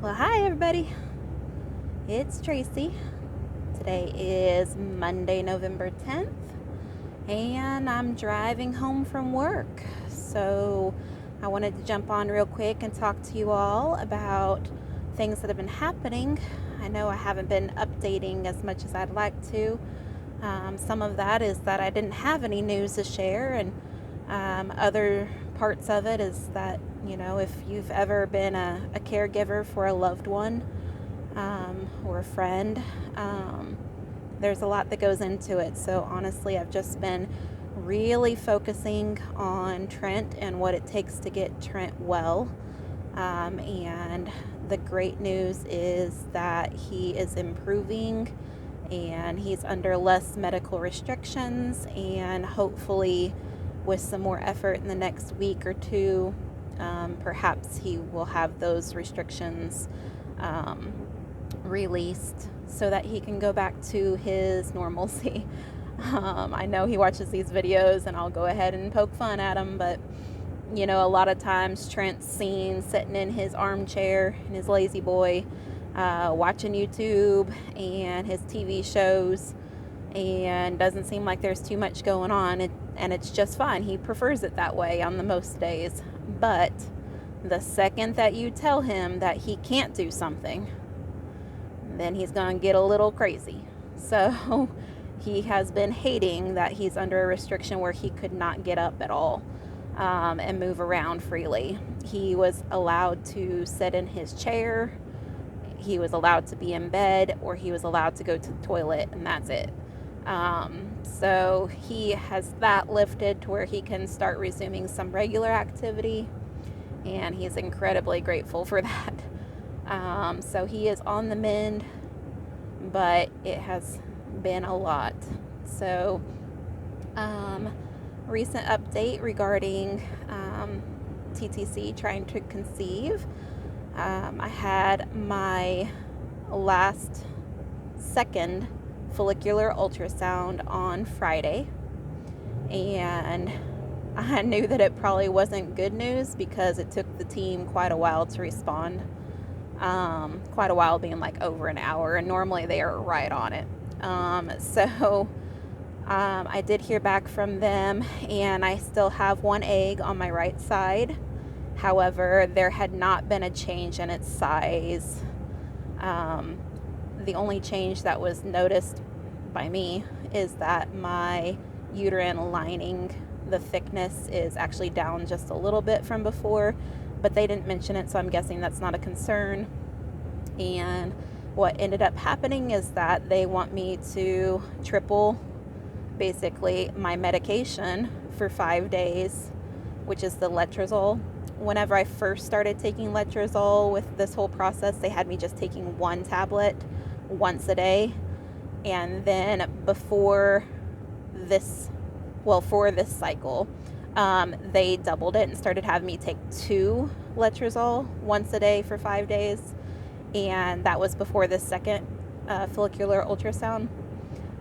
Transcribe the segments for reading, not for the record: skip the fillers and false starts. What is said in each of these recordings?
Well, hi everybody. It's Tracy. Today is Monday, November 10th, and I'm driving home from work. So I wanted to jump on real quick and talk to you all about things that have been happening. I know I haven't been updating as much as I'd like to. Some of that is that I didn't have any news to share, and other parts of it is that, if you've ever been a caregiver for a loved one or a friend, there's a lot that goes into it. So honestly, I've just been really focusing on Trent and what it takes to get Trent well. And the great news is that he is improving and he's under less medical restrictions, and hopefully with some more effort in the next week or two, perhaps he will have those restrictions released so that he can go back to his normalcy. I know he watches these videos and I'll go ahead and poke fun at him, but a lot of times Trent's seen sitting in his armchair in his lazy boy, watching YouTube and his TV shows, and doesn't seem like there's too much going on, and it's just fine. He prefers it that way on the most days. But the second that you tell him that he can't do something, then he's going to get a little crazy. So he has been hating that he's under a restriction where he could not get up at all and move around freely. He was allowed to sit in his chair, he was allowed to be in bed, or he was allowed to go to the toilet, and that's it. So he has that lifted to where he can start resuming some regular activity, and he's incredibly grateful for that. So he is on the mend, but it has been a lot. So recent update regarding TTC trying to conceive. I had my second follicular ultrasound on Friday, and I knew that it probably wasn't good news because it took the team quite a while to respond. Quite a while being like over an hour, and normally they are right on it. I did hear back from them, and I still have one egg on my right side. However, there had not been a change in its size. The only change that was noticed by me is that my uterine lining, the thickness is actually down just a little bit from before, but they didn't mention it, so I'm guessing that's not a concern. And what ended up happening is that they want me to triple basically my medication for 5 days, which is the letrozole. Whenever I first started taking letrozole with this whole process, they had me just taking one tablet once a day. And then for this cycle, they doubled it and started having me take 2 letrozole once a day for 5 days. And that was before the second follicular ultrasound.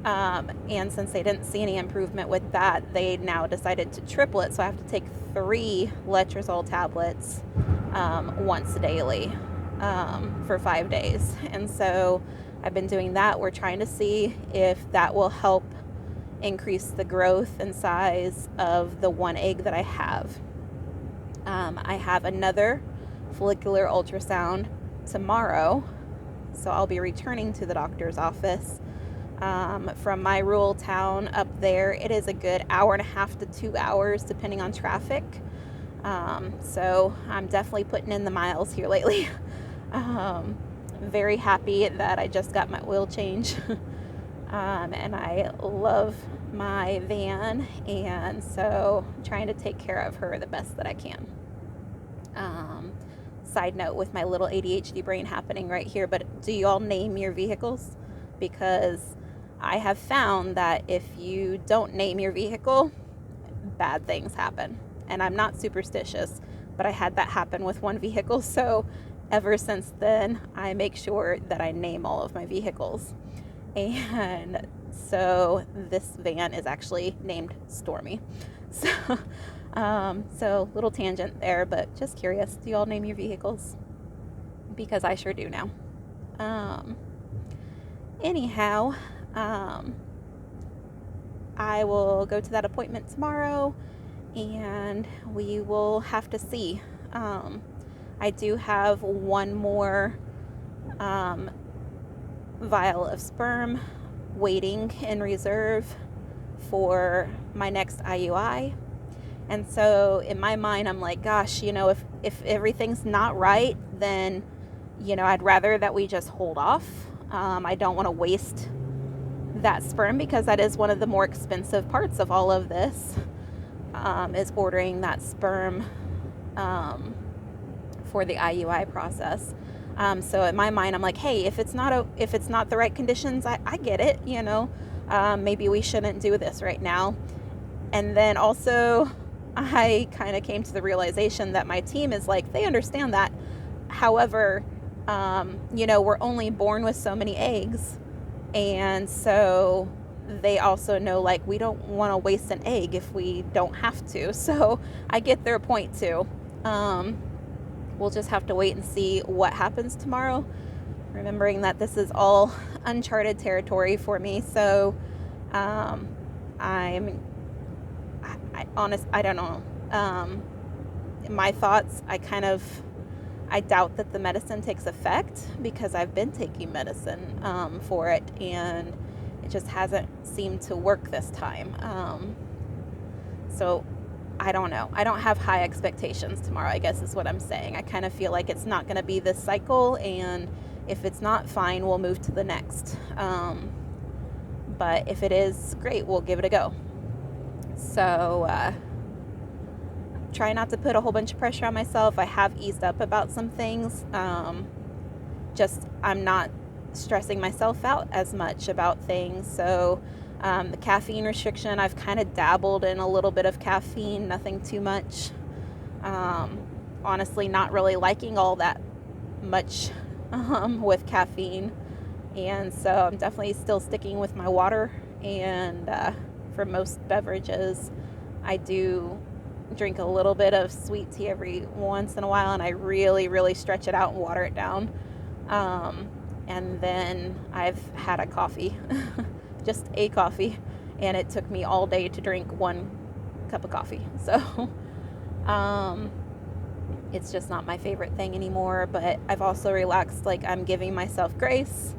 And since they didn't see any improvement with that, they now decided to triple it. So I have to take 3 letrozole tablets once daily for 5 days. And so I've been doing that. We're trying to see if that will help increase the growth and size of the one egg that I have. I have another follicular ultrasound tomorrow, so I'll be returning to the doctor's office. From my rural town up there, it is a good 1.5 to 2 hours depending on traffic. So I'm definitely putting in the miles here lately. Very happy that I just got my oil change. And I love my van, and so I'm trying to take care of her the best that I can. Side note with my little ADHD brain happening right here, but do you all name your vehicles? Because I have found that if you don't name your vehicle, bad things happen. And I'm not superstitious, but I had that happen with one vehicle, so ever since then I make sure that I name all of my vehicles. And so this van is actually named Stormy. So little tangent there, but just curious, do you all name your vehicles? because I sure do now. Anyhow, I will go to that appointment tomorrow, and we will have to see. I do have one more vial of sperm waiting in reserve for my next IUI. And so in my mind, I'm like, gosh, if everything's not right, then, I'd rather that we just hold off. I don't want to waste that sperm, because that is one of the more expensive parts of all of this, is ordering that sperm for the IUI process. So in my mind, I'm like, hey, if it's not the right conditions, I get it, maybe we shouldn't do this right now. And then also, I kind of came to the realization that my team is like, they understand that. However, we're only born with so many eggs. And so they also know, like, we don't want to waste an egg if we don't have to. So I get their point too. We'll just have to wait and see what happens tomorrow, remembering that this is all uncharted territory for me. So I don't know. My thoughts, I doubt that the medicine takes effect, because I've been taking medicine for it, and it just hasn't seemed to work this time. So I don't know. I don't have high expectations tomorrow, I guess is what I'm saying. I kind of feel like it's not going to be this cycle, and if it's not, fine, we'll move to the next. But if it is, great, we'll give it a go. So try not to put a whole bunch of pressure on myself. I have eased up about some things. I'm not stressing myself out as much about things. So the caffeine restriction, I've kind of dabbled in a little bit of caffeine, nothing too much. Honestly, not really liking all that much with caffeine. And so I'm definitely still sticking with my water. And for most beverages, I do drink a little bit of sweet tea every once in a while, and I really, really stretch it out and water it down. And then I've had a coffee, just a coffee, and it took me all day to drink one cup of coffee. So it's just not my favorite thing anymore. But I've also relaxed, like I'm giving myself grace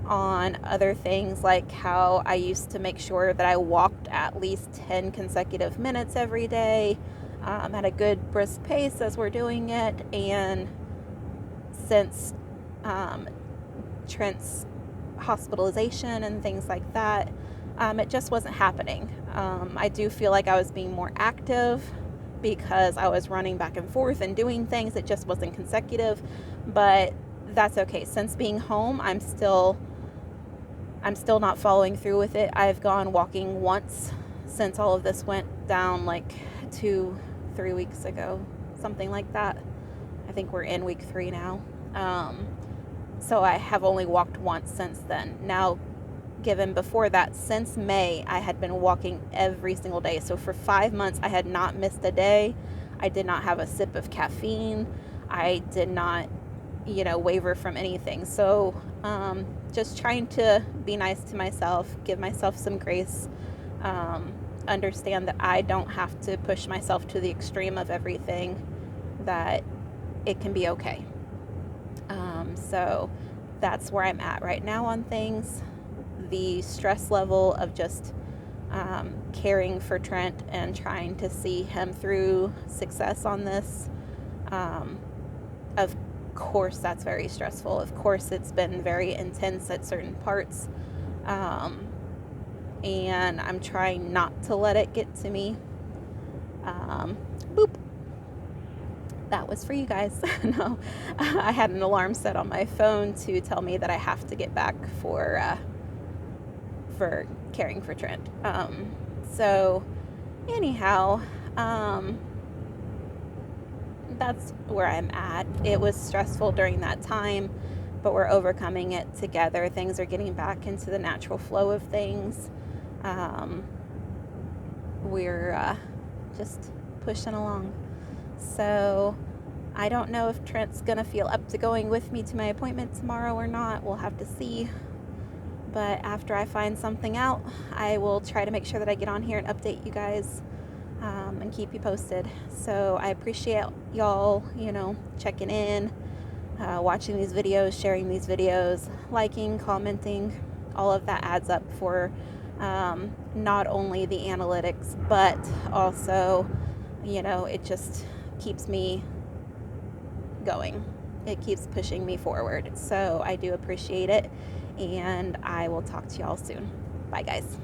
on other things, like how I used to make sure that I walked at least 10 consecutive minutes every day, at a good brisk pace as we're doing it. And since Trent's hospitalization and things like that, it just wasn't happening. I do feel like I was being more active because I was running back and forth and doing things. It just wasn't consecutive, but that's okay. Since being home, I'm still not following through with it. I've gone walking once since all of this went down, like 2-3 weeks ago, something like that. I think we're in week 3 now. So I have only walked once since then. Now, given before that, since May, I had been walking every single day. So for 5 months, I had not missed a day. I did not have a sip of caffeine. I did not, waver from anything. So just trying to be nice to myself, give myself some grace, understand that I don't have to push myself to the extreme of everything, that it can be okay. So that's where I'm at right now on things. The stress level of just caring for Trent and trying to see him through success on this, of course that's very stressful. Of course it's been very intense at certain parts, and I'm trying not to let it get to me. Boop. That was for you guys. No, I had an alarm set on my phone to tell me that I have to get back for caring for Trent. So anyhow, that's where I'm at. It was stressful during that time, but we're overcoming it together. Things are getting back into the natural flow of things. We're just pushing along. So I don't know if Trent's gonna feel up to going with me to my appointment tomorrow or not. We'll have to see. But after I find something out, I will try to make sure that I get on here and update you guys, and keep you posted. So I appreciate y'all, checking in, watching these videos, sharing these videos, liking, commenting. All of that adds up for not only the analytics, but also, it just keeps me going. It keeps pushing me forward. So I do appreciate it, and I will talk to y'all soon. Bye, guys.